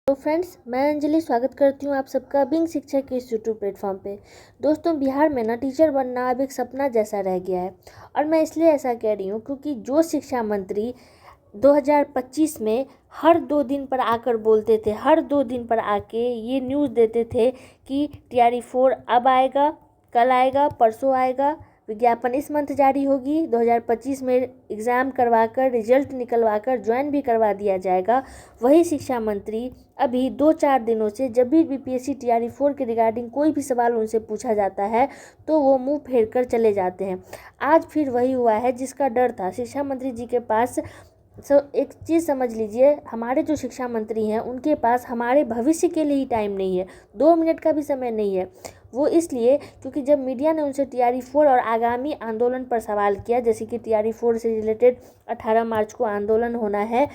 तो फ्रेंड्स, मैं अंजलि स्वागत करती हूँ आप सबका बिंग शिक्षा के इस यूट्यूब प्लेटफॉर्म पे। दोस्तों, बिहार में ना टीचर बनना अब एक सपना जैसा रह गया है। और मैं इसलिए ऐसा कह रही हूँ क्योंकि जो शिक्षा मंत्री 2025 में हर 2 दिन पर आकर बोलते थे, हर 2 दिन पर आके ये न्यूज़ देते थे कि TRE 4 अब आएगा, कल आएगा, परसों आएगा, विज्ञापन इस मंथ जारी होगी, 2025 में एग्ज़ाम करवाकर रिजल्ट निकलवाकर ज्वाइन भी करवा दिया जाएगा। वही शिक्षा मंत्री अभी 2-4 दिनों से जब भी BPSC TRE 4 के रिगार्डिंग कोई भी सवाल उनसे पूछा जाता है तो वो मुंह फेर कर चले जाते हैं। आज फिर वही हुआ है जिसका डर था शिक्षा मंत्री जी के पास। एक चीज़ समझ लीजिए, हमारे जो शिक्षा मंत्री हैं उनके पास हमारे भविष्य के लिए ही टाइम नहीं है, 2 मिनट का भी समय नहीं है। वो इसलिए क्योंकि जब मीडिया ने उनसे TRE 4 और आगामी आंदोलन पर सवाल किया, जैसे कि TRE 4 से रिलेटेड 18 मार्च को आंदोलन होना है,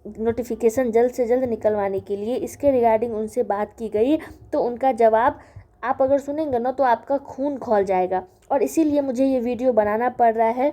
नोटिफिकेशन जल्द से जल्द निकलवाने के लिए, इसके रिगार्डिंग उनसे बात की गई, तो उनका जवाब आप अगर सुनेंगे ना तो आपका खून खौल जाएगा। और इसीलिए मुझे ये वीडियो बनाना पड़ रहा है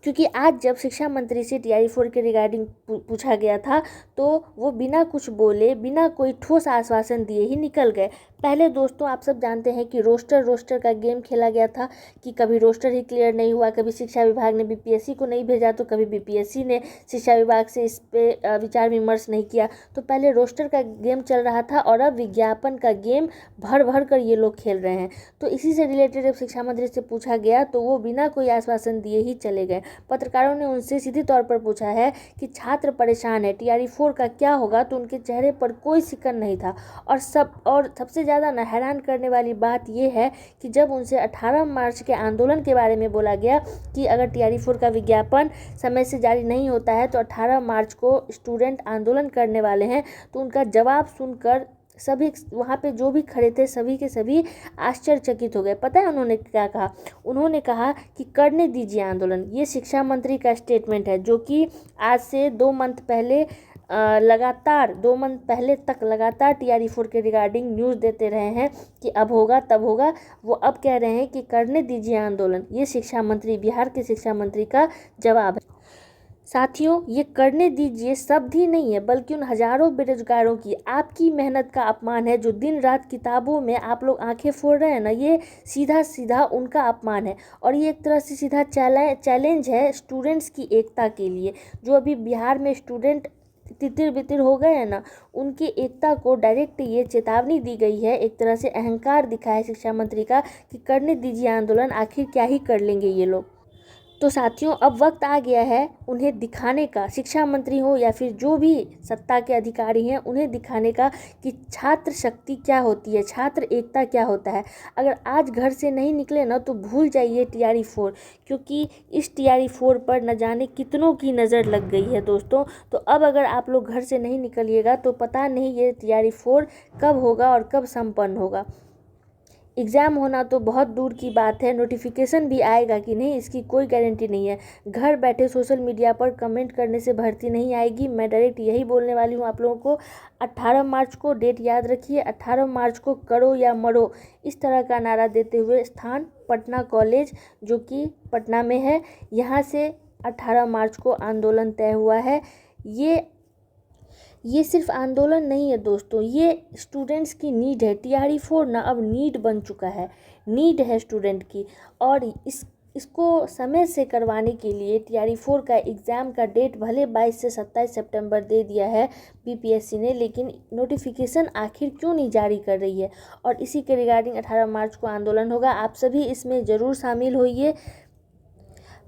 क्योंकि आज जब शिक्षा मंत्री से TRE 4 के रिगार्डिंग पूछा गया था तो वो बिना कुछ बोले, बिना कोई ठोस आश्वासन दिए ही निकल गए। पहले दोस्तों, आप सब जानते हैं कि रोस्टर का गेम खेला गया था कि कभी रोस्टर ही क्लियर नहीं हुआ, कभी शिक्षा विभाग ने BPSC को नहीं भेजा तो कभी BPSC ने शिक्षा विभाग से इस पे विचार विमर्श नहीं किया। तो पहले रोस्टर का गेम चल रहा था और अब विज्ञापन का गेम भर भर कर ये लोग खेल रहे हैं। तो इसी से रिलेटेड जब शिक्षा मंत्री से पूछा गया तो वो बिना कोई आश्वासन दिए ही चले गए। पत्रकारों ने उनसे सीधे तौर पर पूछा है कि छात्र परेशान है, TRE 4 का क्या होगा, तो उनके चेहरे पर कोई सिकन नहीं था। और सबसे ज़्यादा ना हैरान करने वाली बात यह है कि जब उनसे 18 मार्च के आंदोलन के बारे में बोला गया कि अगर TRE 4 का विज्ञापन समय से जारी नहीं होता है तो 18 मार्च को स्टूडेंट आंदोलन करने वाले हैं, तो उनका जवाब सुनकर सभी वहाँ पे जो भी खड़े थे सभी के सभी आश्चर्यचकित हो गए। पता है उन्होंने क्या कहा? उन्होंने कहा कि करने दीजिए आंदोलन। ये शिक्षा मंत्री का स्टेटमेंट है जो कि आज से 2 मंथ पहले लगातार 2 मंथ पहले तक लगातार TRE 4 के रिगार्डिंग न्यूज़ देते रहे हैं कि अब होगा तब होगा। वो अब कह रहे हैं कि करने दीजिए आंदोलन। ये शिक्षा मंत्री, बिहार के शिक्षा मंत्री का जवाब है। साथियों, ये करने दीजिए शब्द ही नहीं है बल्कि उन हजारों बेरोजगारों की, आपकी मेहनत का अपमान है। जो दिन रात किताबों में आप लोग आंखें फोड़ रहे हैं ना, ये सीधा सीधा उनका अपमान है। और ये एक तरह से सीधा चैलेंज है स्टूडेंट्स की एकता के लिए। जो अभी बिहार में स्टूडेंट तितिर बितिर हो गए हैं ना, उनकी एकता को डायरेक्ट ये चेतावनी दी गई है, एक तरह से अहंकार दिखा है शिक्षा मंत्री का कि करने दीजिए आंदोलन, आखिर क्या ही कर लेंगे ये लोग। तो साथियों, अब वक्त आ गया है उन्हें दिखाने का, शिक्षा मंत्री हो या फिर जो भी सत्ता के अधिकारी हैं, उन्हें दिखाने का कि छात्र शक्ति क्या होती है, छात्र एकता क्या होता है। अगर आज घर से नहीं निकले ना तो भूल जाइए TRE 4, क्योंकि इस TRE 4 पर न जाने कितनों की नज़र लग गई है दोस्तों। तो अब अगर आप लोग घर से नहीं निकलिएगा तो पता नहीं ये TRE 4 कब होगा और कब संपन्न होगा। एग्ज़ाम होना तो बहुत दूर की बात है, नोटिफिकेशन भी आएगा कि नहीं इसकी कोई गारंटी नहीं है। घर बैठे सोशल मीडिया पर कमेंट करने से भर्ती नहीं आएगी। मैं डायरेक्ट यही बोलने वाली हूँ आप लोगों को। 18 मार्च को डेट याद रखिए, 18 मार्च को करो या मरो, इस तरह का नारा देते हुए स्थान पटना कॉलेज जो कि पटना में है, यहाँ से 18 मार्च को आंदोलन तय हुआ है। ये सिर्फ आंदोलन नहीं है दोस्तों, ये स्टूडेंट्स की नीड है। TRE 4 ना अब नीड बन चुका है, नीड है स्टूडेंट की। और इसको समय से करवाने के लिए TRE 4 का एग्ज़ाम का डेट भले 22 से 27 सितंबर दे दिया है BPSC ने, लेकिन नोटिफिकेशन आखिर क्यों नहीं जारी कर रही है। और इसी के रिगार्डिंग 18 मार्च को आंदोलन होगा। आप सभी इसमें ज़रूर शामिल होइए।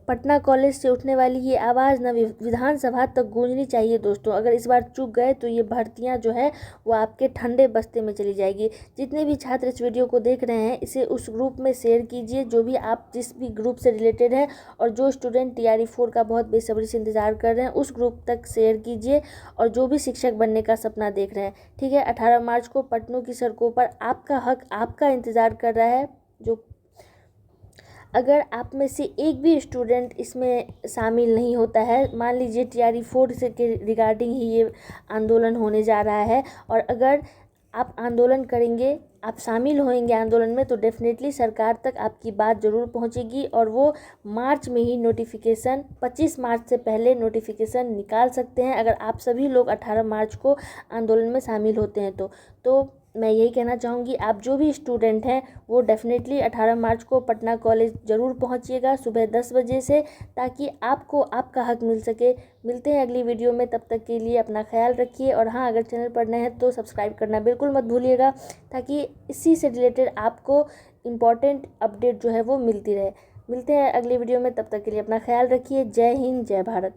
पटना कॉलेज से उठने वाली ये आवाज़ न विधानसभा तक गूंजनी चाहिए दोस्तों। अगर इस बार चूक गए तो ये भर्तियां जो है वो आपके ठंडे बस्ते में चली जाएगी। जितने भी छात्र इस वीडियो को देख रहे हैं इसे उस ग्रुप में शेयर कीजिए, जो भी आप जिस भी ग्रुप से रिलेटेड हैं, और जो स्टूडेंट TRE 4 का बहुत बेसब्री से इंतज़ार कर रहे हैं उस ग्रुप तक शेयर कीजिए, और जो भी शिक्षक बनने का सपना देख रहे हैं। ठीक है, 18 मार्च को पटनों की सड़कों पर आपका हक आपका इंतज़ार कर रहा है। जो अगर आप में से एक भी स्टूडेंट इसमें शामिल नहीं होता है, मान लीजिए TRE 4 से के रिगार्डिंग ही ये आंदोलन होने जा रहा है, और अगर आप आंदोलन करेंगे, आप शामिल होंगे आंदोलन में, तो डेफिनेटली सरकार तक आपकी बात ज़रूर पहुंचेगी और वो मार्च में ही नोटिफिकेशन, 25 मार्च से पहले नोटिफिकेशन निकाल सकते हैं अगर आप सभी लोग 18 मार्च को आंदोलन में शामिल होते हैं तो मैं यही कहना चाहूँगी, आप जो भी स्टूडेंट हैं वो डेफिनेटली 18 मार्च को पटना कॉलेज ज़रूर पहुँचिएगा सुबह 10 बजे से, ताकि आपको आपका हक मिल सके। मिलते हैं अगली वीडियो में, तब तक के लिए अपना ख्याल रखिए। और हाँ, अगर चैनल पर नए हैं तो सब्सक्राइब करना बिल्कुल मत भूलिएगा, ताकि इसी से रिलेटेड आपको इम्पॉर्टेंट अपडेट जो है वो मिलती रहे। मिलते हैं अगली वीडियो में, तब तक के लिए अपना ख्याल रखिए। जय हिंद, जय भारत।